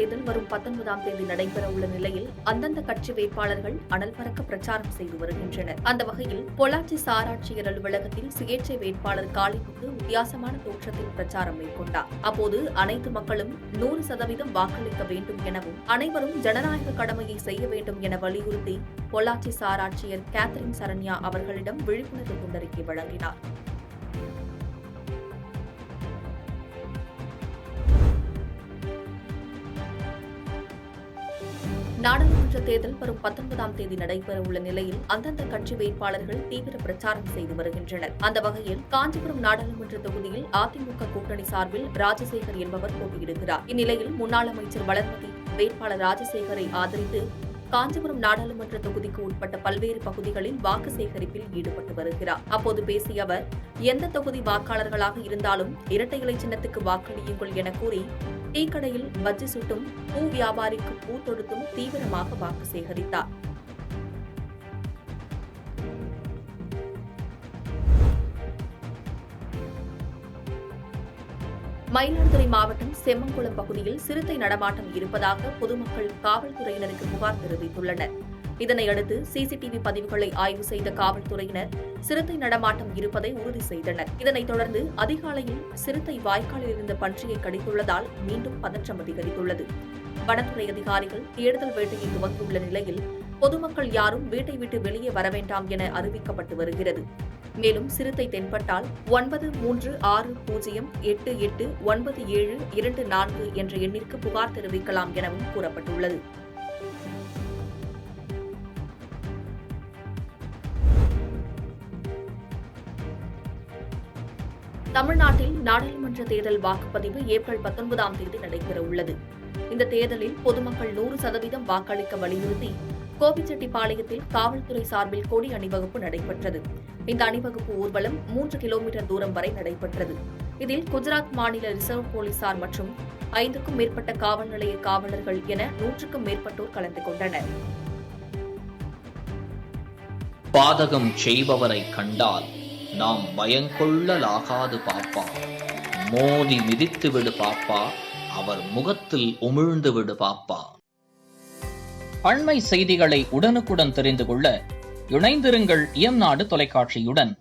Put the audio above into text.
தேர்தல் வரும் 19ஆம் தேதி நடைபெறவுள்ள நிலையில் அந்தந்த கட்சி வேட்பாளர்கள் அனல் பறக்க பிரச்சாரம் செய்து வருகின்றனர். அந்த வகையில் பொள்ளாச்சி சார் ஆட்சியர் அலுவலகத்தில் சுயேட்சை வேட்பாளர் காளிமுத்து வித்தியாசமான தோற்றத்தில் பிரச்சாரம் மேற்கொண்டார். அப்போது அனைத்து மக்களும் 100% வாக்களிக்க வேண்டும் எனவும் அனைவரும் ஜனநாயக கடமையை செய்ய வேண்டும் என வலியுறுத்தி பொள்ளாச்சி சார் ஆட்சியர் கேத்தரின் சரண்யா அவர்களிடம் விழிப்புணர்வு துண்டறிக்கை வழங்கினார். நாடாளுமன்ற தேர்தல் வரும் 19ஆம் தேதி நடைபெறவுள்ள நிலையில் அந்தந்த கட்சி வேட்பாளர்கள் தீவிர பிரச்சாரம் செய்து வருகின்றனர். அந்த வகையில் காஞ்சிபுரம் நாடாளுமன்ற தொகுதியில் அதிமுக கூட்டணி சார்பில் ராஜசேகர் என்பவர் போட்டியிடுகிறார். இந்நிலையில் முன்னாள் அமைச்சர் வளர்மதி வேட்பாளர் ராஜசேகரை ஆதரித்து காஞ்சிபுரம் நாடாளுமன்ற தொகுதிக்கு உட்பட்ட பல்வேறு பகுதிகளில் வாக்கு சேகரிப்பில் ஈடுபட்டு வருகிறார். அப்போது பேசிய அவர், எந்த தொகுதி வாக்காளர்களாக இருந்தாலும் இரட்டை இலை சின்னத்துக்கு வாக்களியுங்கள் என கூறி டீக்கடையில் பஜ்ஜி சுட்டும் பூ வியாபாரிக்கு பூ தொடுத்தும் தீவிரமாக வாக்கு சேகரித்தார். மயிலாடுதுறை மாவட்டம் செம்மங்குளம் பகுதியில் சிறுத்தை நடமாட்டம் இருப்பதாக பொதுமக்கள் காவல்துறையினருக்கு புகார் தெரிவித்துள்ளனர். இதனையடுத்து சிசிடிவி பதிவுகளை ஆய்வு செய்த காவல்துறையினர் சிறுத்தை நடமாட்டம் இருப்பதை உறுதி செய்தனர். இதனைத் தொடர்ந்து அதிகாலையில் சிறுத்தை வாய்க்காலில் இருந்த பன்றியை கடித்துள்ளதால் மீண்டும் பதற்றம் அதிகரித்துள்ளது. வனத்துறை அதிகாரிகள் தேடுதல் வேட்டையை துவங்கியுள்ள நிலையில் பொதுமக்கள் யாரும் வீட்டை விட்டு வெளியே வர வேண்டாம் என அறிவிக்கப்பட்டு வருகிறது. மேலும் சிறுத்தை தென்பட்டால் 9360889724 என்ற எண்ணிற்கு புகார் தெரிவிக்கலாம் எனவும் கூறப்பட்டுள்ளது. தமிழ்நாட்டில் நாடாளுமன்ற தேர்தல் வாக்குப்பதிவு ஏப்ரல் 19ஆம் தேதி நடைபெறவுள்ளது. இந்த தேர்தலில் பொதுமக்கள் 100% வாக்களிக்க வலியுறுத்தி கோபிச்செட்டிப்பாளையத்தில் காவல்துறை சார்பில் கொடி அணிவகுப்பு நடைபெற்றது. இந்த அணிவகுப்பு ஊர்வலம் 3 கிலோமீட்டர் தூரம் வரை நடைபெற்றது. இதில் குஜராத் மாநில ரிசர்வ் போலீசார் மற்றும் 5க்கும் மேற்பட்ட காவல் நிலைய காவலர்கள் என 100க்கும் மேற்பட்டோர் கலந்து கொண்டனர். பாதகம் செய்பவரை கண்டால் நாம் பயங்கொள்ளலாகாது பாப்பா, மோதி மிதித்து விடு பாப்பா, அவர் முகத்தில் உமிழ்ந்து விடு பாப்பா. அண்மை செய்திகளை உடனுக்குடன் தெரிந்து கொள்ள இணைந்திருங்கள் இயம்நாடு தொலைக்காட்சியுடன்.